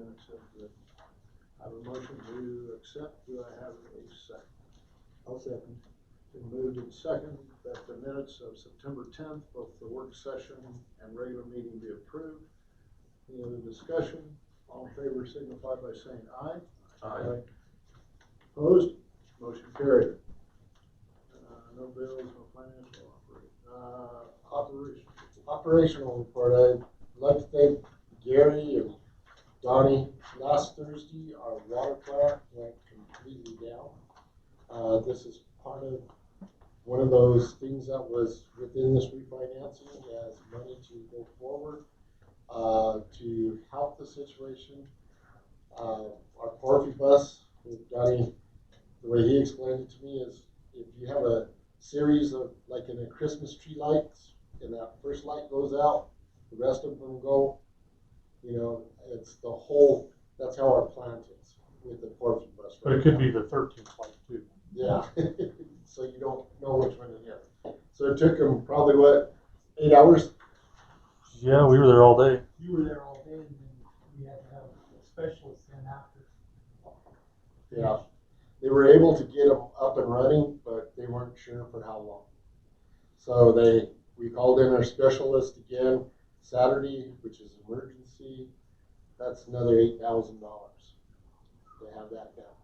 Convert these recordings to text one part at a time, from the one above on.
minutes as written. I have a motion to accept. Do I have a second? I'll second. Been moved and second that the minutes of September 10th, both the work session and regular meeting, be approved. Any other discussion? All in favor signify by saying aye. Aye. Opposed? Motion carried. No bills, no financial operation. Operational report. I'd like to thank Gary and Donnie. Last Thursday, our water plant went completely down. This is part of one of those things that was within this refinancing as money to go forward to help the situation. Our Porphy bus, Donnie, the way he explained it to me is if you have a series of, like in a Christmas tree lights, and that first light goes out, the rest of them go, you know, it's the whole, that's how our plant is with the Porphy bus. But it could be the 13th light too. Yeah, so you don't know which one it is. So it took them probably, what, 8 hours? Yeah, we were there all day. You were there all day, and then we had to have a specialist in after. Yeah. They were able to get them up and running, but they weren't sure for how long. So we called in our specialist again Saturday, which is emergency. That's another $8,000 to have that down.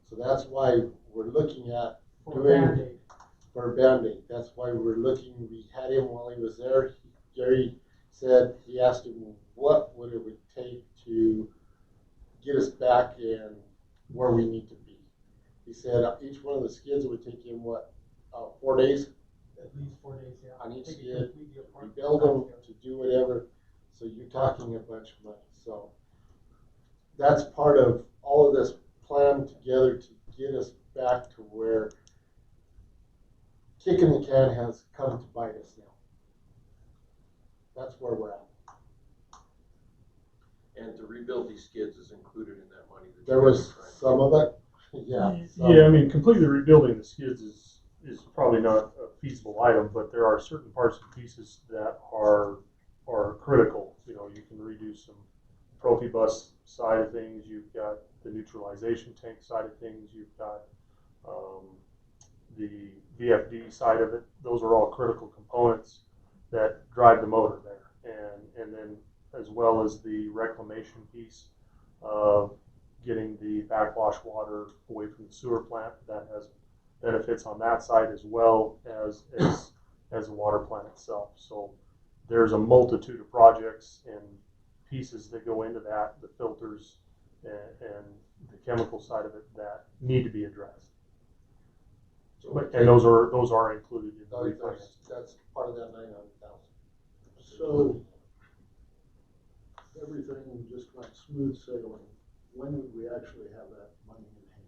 So that's why we're looking at doing for a Band-Aid. That's why we're looking. We had him while he was there. Gary said, he asked him what would it would take to get us back in where we need to be. He said each one of the skids would take him, what, 4 days? At least 4 days, yeah. On each skid, rebuild them to do whatever. So you're talking a bunch of money. So that's part of all of this plan together to get us back to where kicking the can has come to bite us now. That's where we're at. And to rebuild these skids is included in that money. That There was some of it. Yeah. Yeah, I mean, completely rebuilding the skids is probably not a feasible item, but there are certain parts and pieces that are critical. You know, you can redo some Profi bus side of things. You've got the neutralization tank side of things. You've got the VFD side of it. Those are all critical components that drive the motor there, and then as well as the reclamation piece of getting the backwash water away from the sewer plant. That has benefits on that side as well as the water plant itself. So there's a multitude of projects and pieces that go into that, the filters and the chemical side of it that need to be addressed. So And those are included in the refinance. That's part of that 900,000. So everything just went smooth sailing. When would we actually have that money in hand?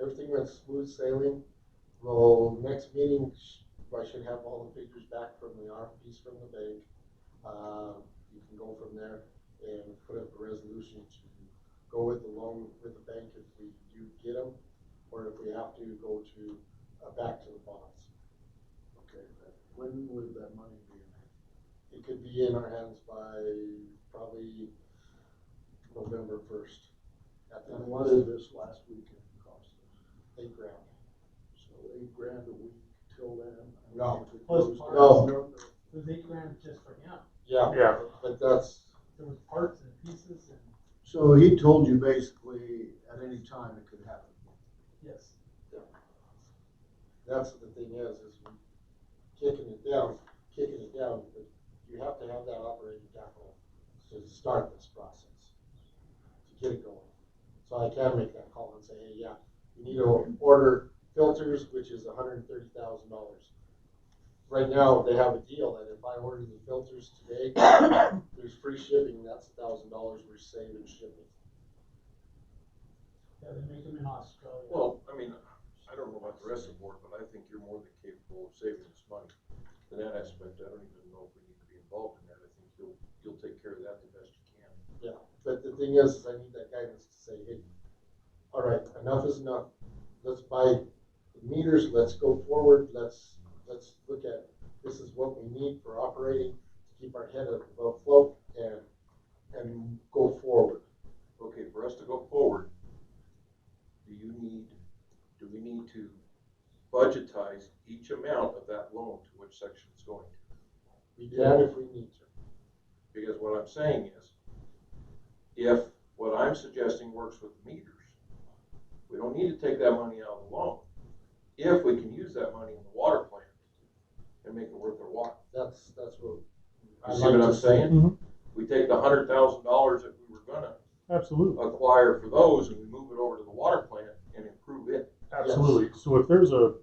Everything went smooth sailing. Well, next meeting, I should have all the figures back from the RFPs from the bank. You can go from there and put up a resolution to go with the loan with the bank if we do get them, or if we have to go to back to the bonds. Okay, when would that money be in hand? It could be in our hands by probably November 1st. And what did this last weekend cost us? $8 grand. So $8 grand a week till then. No. Plus parts. No. It was $8 grand just for him. Yeah. But that's. There was parts and pieces and. So he told you basically at any time it could happen. Yes. Yeah. That's the thing is kicking it down, but you have to have that operating capital to start this process, to get it going. So I can make that call and say, hey, yeah, you need to order filters, which is $130,000. Right now, they have a deal that if I order the filters today, there's free shipping. That's $1,000 we're saving shipping. Yeah, they make them in Australia. Well, I mean, I don't know about the rest of the board, but I think you're more than capable of saving us money. In that aspect, I don't even know if we need to be involved in that. I think you'll take care of that the best you can. Yeah, but the thing is I need that guidance to say, hey, all right, enough is enough. Let's buy the meters. Let's go forward. Let's look at this is what we need for operating to keep our head above float and go forward. each amount of that loan to which section it's going to. We can if we need to. Because what I'm saying is, if what I'm suggesting works with the meters, we don't need to take that money out of the loan. If we can use that money in the water plant and make it worth their while. That's what. You see what I'm saying? Mhm. We take the $100,000 that we were gonna Absolutely. acquire for those and we move it over to the water plant and improve it. Absolutely. So if there's a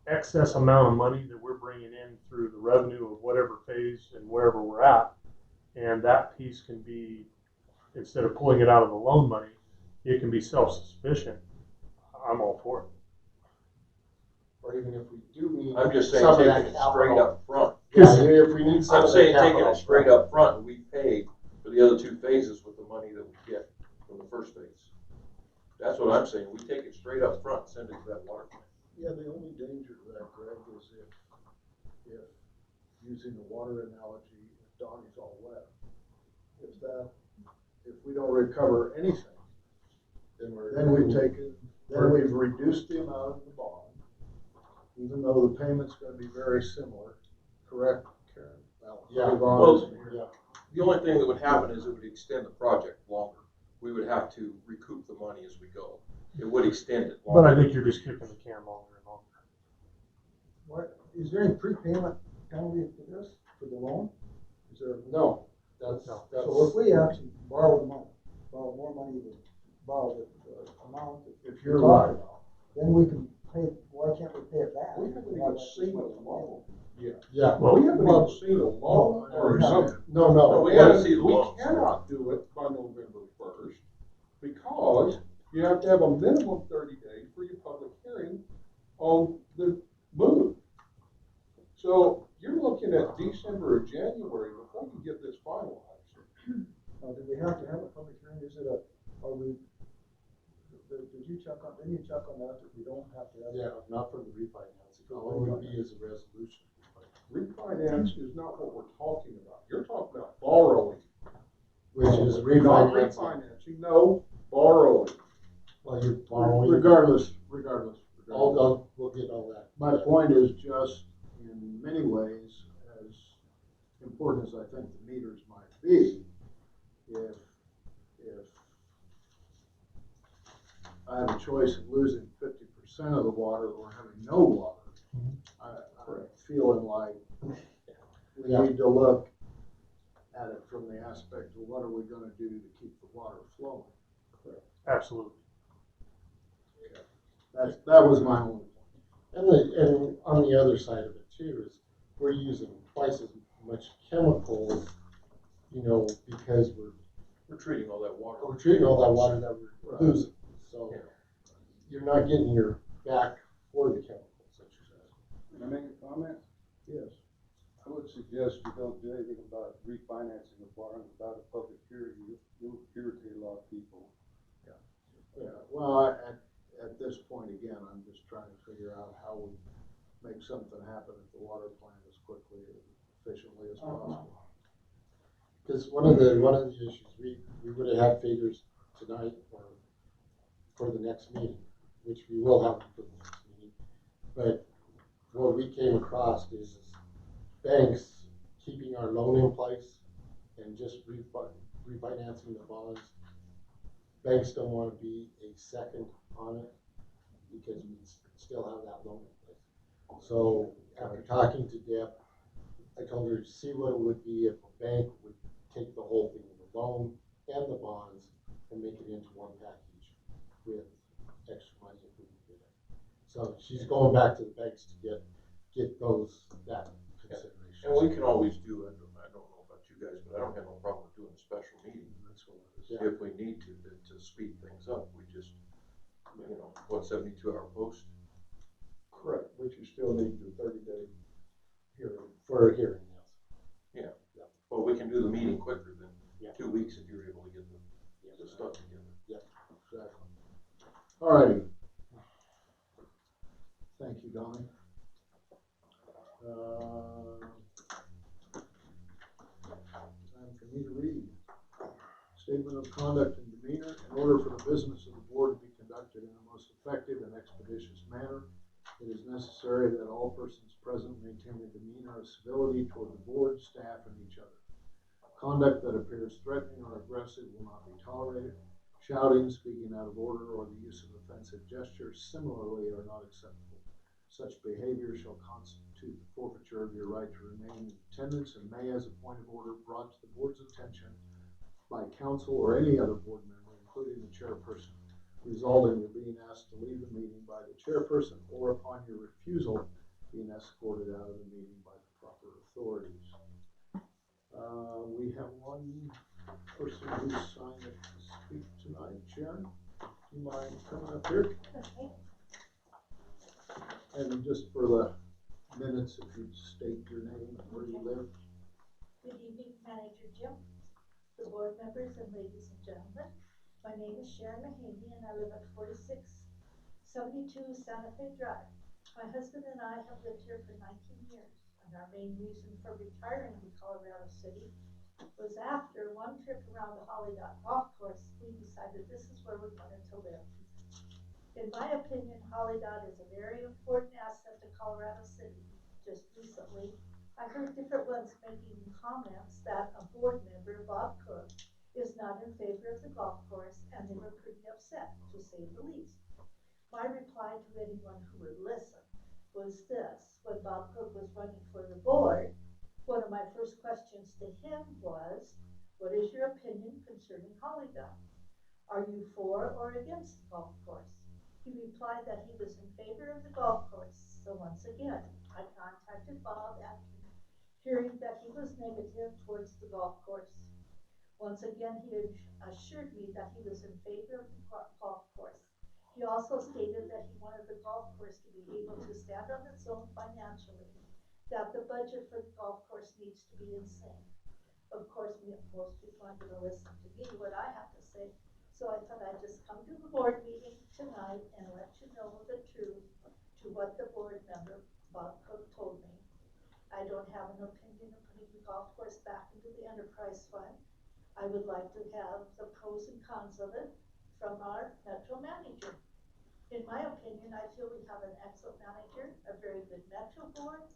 excess amount of money that we're bringing in through the revenue of whatever phase and wherever we're at, and that piece can be, instead of pulling it out of the loan money, it can be self-sufficient, I'm all for it. Or even if we do need. I'm just saying some of taking that it capital. straight up front. Yeah, if we need some I'm of that saying taking capital it straight up front and we pay for the other two phases with the money that we get from the first phase. That's what I'm saying. We take it straight up front and send it to that water plant. Yeah, the only danger to that, Greg, is if using the water analogy, if Donnie's all wet, if we don't recover anything, then we've reduced the amount of the bond, even though the payment's gonna be very similar, correct, Karen? Yeah. Well, Yeah. the only thing that would happen is it would extend the project longer. We would have to recoup the money as we go. It would extend it longer. But I think you're just kicking the can longer and longer. What, is there any prepayment penalty for this, for the loan? Is there? No, that's. No. So if we actually borrow the money, borrow more money than borrow the amount that If you're we're right, talking about, then we can pay, why can't we pay it back? We haven't even seen a loan. Yeah. Well, We haven't even seen a loan or something. No, No, we no. gotta see the We loans. cannot do it by November 1st because you have to have a minimum 30 days for your public hearing on the move. So you're looking at December or January before you get this finalized. Now, do we have to have a public hearing? Is it a, are we, did you check on, didn't you check on that we don't have to have? Yeah, not for the refinancing. All it would be is a resolution. Refinance is not what we're talking about. You're talking about borrowing. Which is Not refinancing. refinancing, no, borrowing. Well, you're borrowing. regardless. We'll get all that. My point is just, in many ways, as important as I think the meters might be, if I have a choice of losing 50% of the water or having no water, I'm feeling like we need to look at it from the aspect of what are we gonna do to keep the water flowing. Absolutely. That was my only point. And on the other side of it too is we're using twice as much chemicals, because We're treating all that water. we're treating all that water that we're Right. losing. So Yeah. you're not getting your back for the chemicals, such as that. Can I make a comment? Yes. I would suggest you don't do anything about refinancing the bond without a public hearing. You'll irritate a lot of people. Yeah, well, at this point, again, I'm just trying to figure out how we make something happen at the water plant as quickly and efficiently as possible. Because one of the issues, we would have had figures tonight or for the next meeting, which we will have for the next meeting. But what we came across is banks keeping our loan in place and just refinancing the bonds. Banks don't want to be a second on it because we still have that loan in place. So after talking to Deb, I told her, see what it would be if a bank would take the whole thing, the loan and the bonds, and make it into one package with extra money if we can get it. So she's going back to the banks to get that consideration. And we can always do it. I don't know about you guys, but I don't have no problem with doing a special meeting. That's what it is. Yeah. If we need to speed things up, we just, 72-hour post? Correct, but you still need the 30-day hearing. For a hearing, yes. Well, we can do the meeting quicker than Yeah. 2 weeks if you're able to get the stuff together. Exactly. All righty. Thank you, Donnie. Time for me to read. Statement of conduct and demeanor. In order for the business of the board to be conducted in the most effective and expeditious manner, It is necessary that all persons present maintain a demeanor of civility toward the board, staff, and each other. Conduct that appears threatening or aggressive will not be tolerated. Shouting, speaking out of order, or the use of offensive gestures similarly are not acceptable. Such behavior shall constitute the forfeiture of your right to remain in attendance and may, as a point of order brought to the board's attention by council or any other board member, including the chairperson, result in your being asked to leave the meeting by the chairperson or upon your refusal being escorted out of the meeting by the proper authorities. We have one person who signed up to speak tonight. Sharon, do you mind coming up here? Okay. And just for the minutes, if you'd state your name and where you live. Good evening, Manager Jim, the board members, and ladies and gentlemen. My name is Sharon Mahaney, and I live at 4672 Santa Fe Drive. My husband and I have lived here for 19 years, and our main reason for retiring to Colorado City was after one trip around the Holly Dot Golf Course, we decided this is where we wanted to live. In my opinion, Holly Dot is a very important asset to Colorado City. Just recently, I heard different ones making comments that a board member, Bob Cook, is not in favor of the golf course, and they were pretty upset, to say the least. My reply to anyone who would listen was this: when Bob Cook was running for the board, one of my first questions to him was, what is your opinion concerning Holly Dot? Are you for or against the golf course? He replied that he was in favor of the golf course. So once again, I contacted Bob after hearing that he was negative towards the golf course. Once again, he assured me that he was in favor of the golf course. He also stated that he wanted the golf course to be able to stand on its own financially, that the budget for the golf course needs to be in sync. Of course, most people aren't going to listen to me, what I have to say. So I thought I'd just come to the board meeting tonight and let you know the truth to what the board member, Bob Cook, told me. I don't have an opinion of putting the golf course back into the enterprise fund. I would like to have the pros and cons of it from our Metro manager. In my opinion, I feel we have an excellent manager, a very good Metro board,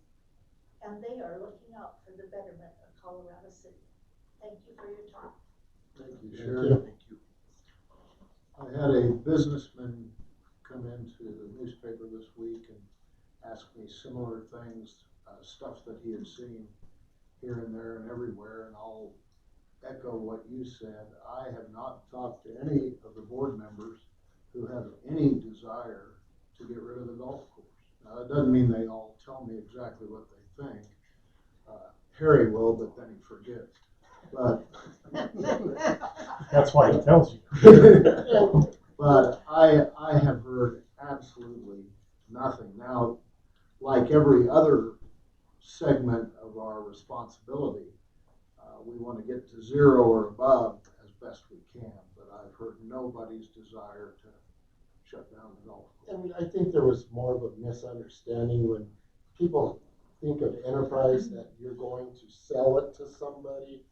and they are looking out for the betterment of Colorado City. Thank you for your time. Thank you, Sharon. Thank you. I had a businessman come into the newspaper this week and ask me similar things, stuff that he had seen here and there and everywhere, and I'll echo what you said. I have not talked to any of the board members who have any desire to get rid of the golf course. Now, it doesn't mean they all tell me exactly what they think. Harry will, but then he forgets. But That's why he tells you. but I have heard absolutely nothing. Now, like every other segment of our responsibility, we want to get to 0 or above as best we can, but I've heard nobody's desire to shut down the golf course. And I think there was more of a misunderstanding when people think of enterprise that you're going to sell it to somebody.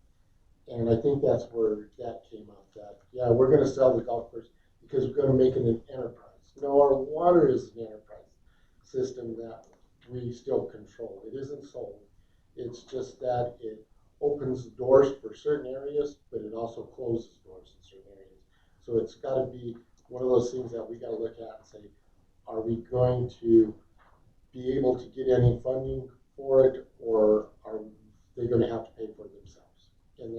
And I think that's where that came up, that, yeah, we're going to sell the golf course because we're going to make it an enterprise. No, our water is an enterprise system that we still control. It isn't sold. It's just that it opens doors for certain areas, but it also closes doors in certain areas. So it's got to be one of those things that we got to look at and say, are we going to be able to get any funding for it, or are they going to have to pay for it themselves? And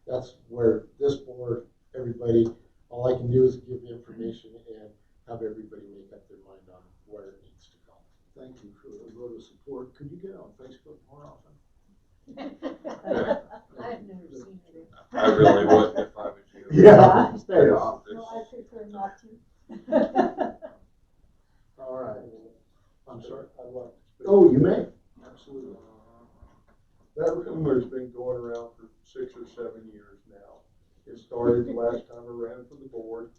that's where this board, everybody, all I can do is give the information and have everybody make up their mind on where it needs to go. Thank you for the vote of support. Could you get on Facebook more often? I've never seen it. I really would if I was you. Yeah, stay off. No, I prefer not to. All right. I'm sorry. I'd like to speak. Oh, you may. Absolutely. That rumor's been going around for 6 or 7 years now. It started the last time I ran for the board.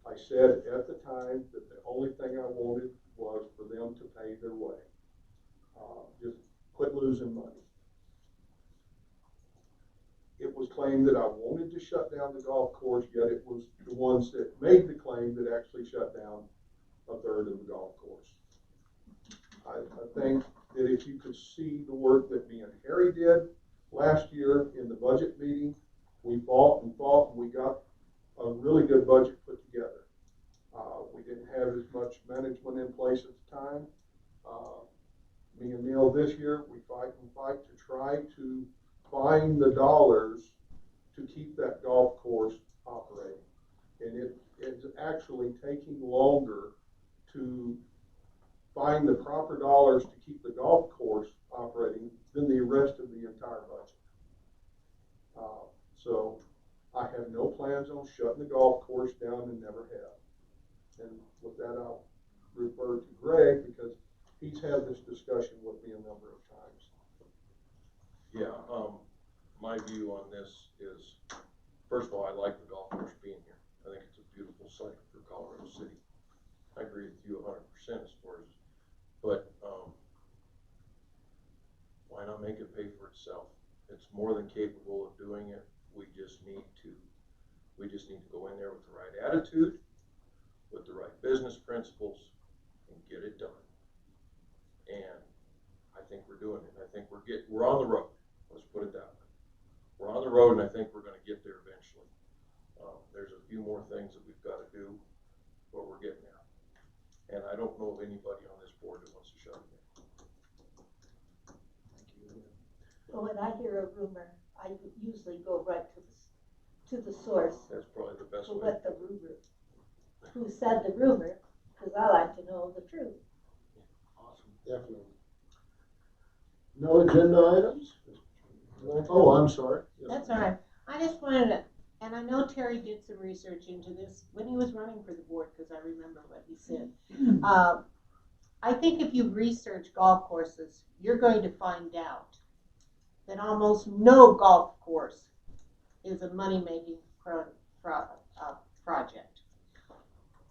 I said at the time that the only thing I wanted was for them to pay their way. Just quit losing money. It was claimed that I wanted to shut down the golf course, yet it was the ones that made the claim that actually shut down a third of the golf course. a really good budget put together. We didn't have as much management in place at the time. Me and Neil this year, we fight to try to find the dollars to keep that golf course operating. And it's actually taking longer to find the proper dollars to keep the golf course operating than the rest of the entire budget. So I have no plans on shutting the golf course down and never have. And with that, I'll refer to Greg because he's had this discussion with me a number of times. Yeah, my view on this is, first of all, I like the golf course being here. I think it's a beautiful site for Colorado City. I agree with you 100% as far as, but why not make it pay for itself? It's more than capable of doing it. We just need to go in there with the right attitude, with the right business principles, and get it done. And I think we're doing it. I think we're on the road. Let's put it that way. We're on the road, and I think we're going to get there eventually. There's a few more things that we've got to do, but we're getting there. And I don't know of anybody on this board that wants to shut it down. Well, when I hear a rumor, I usually go right to the source. That's probably the best For way. what the rumor, who said the rumor, because I like to know the truth. Awesome, definitely. No agenda items? Oh, I'm sorry. Yes, That's ma'am. all right. I just wanted to, and I know Terry did some research into this when he was running for the board, because I remember what he said. I think if you research golf courses, you're going to find out that almost no golf course is a money-making project.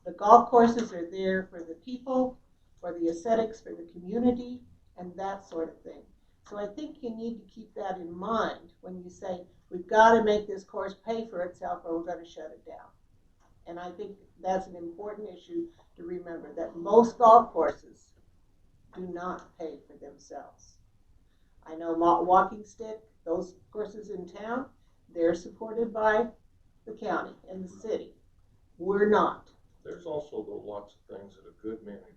The golf courses are there for the people, for the aesthetics, for the community, and that sort of thing. So I think you need to keep that in mind when you say, we've got to make this course pay for itself or we're going to shut it down. And I think that's an important issue to remember, that most golf courses do not pay for themselves. I know Walking Stick, those courses in town, they're supported by the county and the city. We're not. There's also lots of things that a good manager.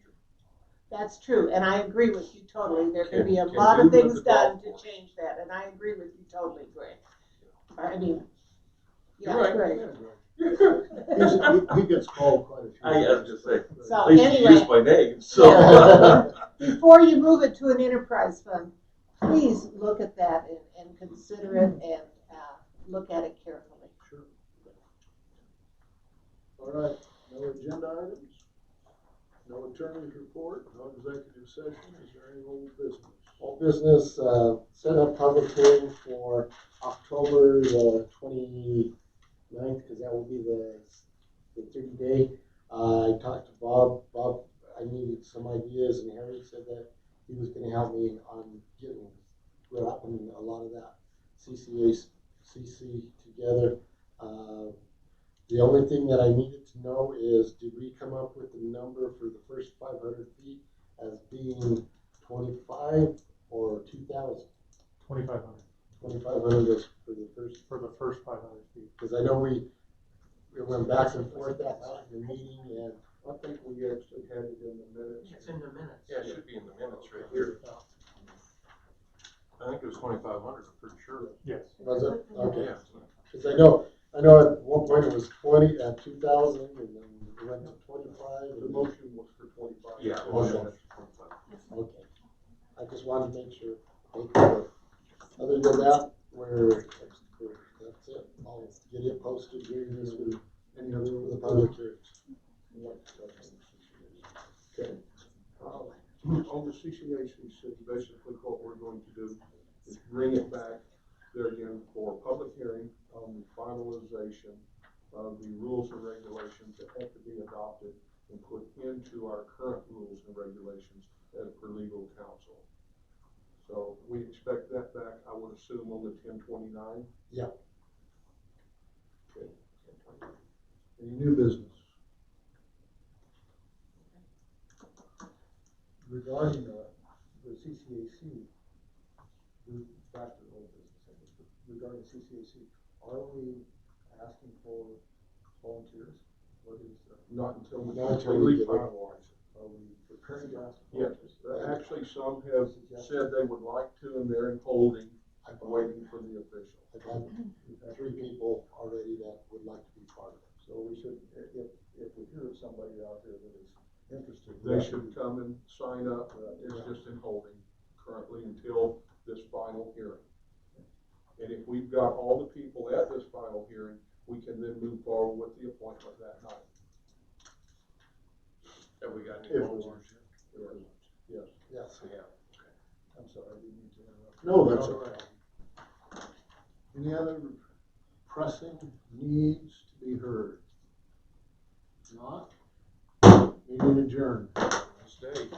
That's true, and I agree with you totally. There can be a Can lot of do with things the done golf to course. change that, and I agree with you totally, Greg. I mean, yeah, You're right. Greg. He gets called quite a few I was times. just saying, So at least you anyway. use my name, so. Before you move it to an enterprise fund, please look at that and consider it and look at it carefully. Sure. All right, no agenda items? No attorney's report, no executive session, is there any old business? All business, set up public hearing for October the 29th, because that will be the 30-day. I talked to Bob. Bob, I needed some ideas, and Harry said that he was going to help me on wrapping a lot of that CC together. The only thing that I needed to know is, did we come up with the number for the first 500 feet as being 25 or 2,000? 2,500 2,500 is for the first, 500 feet. because I know we went back and forth that night in the meeting, and I think we actually had it in the minutes. It's in the minutes. Yeah, it should be in the minutes right here. I think it was 2,500, I'm pretty sure. Yes. was it? Okay. Yeah. Because I know at one point it was 2,000, and then it went to 25. The motion was for 25. Yeah. Okay. Okay. I just wanted to make sure. Other than that, that's it. I'll get it posted here this week. Any other For the public hearings. Okay. On the CCACC, basically what we're going to do is bring it back there again for public hearing on the finalization of the rules and regulations that have to be adopted and put into our current rules and regulations as per legal counsel. So we expect that back, I would assume, on the 10/29. Yeah. Okay. Any new business? Regarding the CCAC, back to the old business, regarding CCAC, are we asking for volunteers? What is, Not until we Not until we completely get it. finalize it. are we prepared to ask Yes, volunteers? actually, some have said they would like to, and they're in holding, waiting for the official. I've had 3 people already that would like to be part of it. So we should, if we hear of somebody out there that is interested. They should come and sign up. It's just in holding currently until this final hearing. And if we've got all the people at this final hearing, we can then move forward with the appointment that night. Have we got any If we volunteers? Yes. Yes. Yeah. I'm sorry, I didn't mean to interrupt. No, that's all right. Any other pressing needs to be heard? Not? Meeting adjourned. Stay.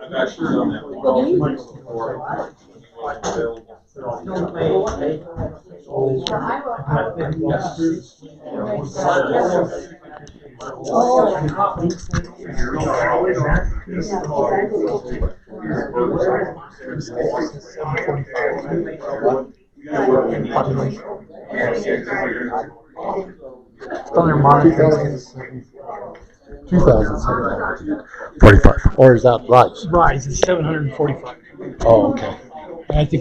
I've actually done that before. On their monitor. 2,745. Or is that right? Rise is 745. Oh, okay. And I think we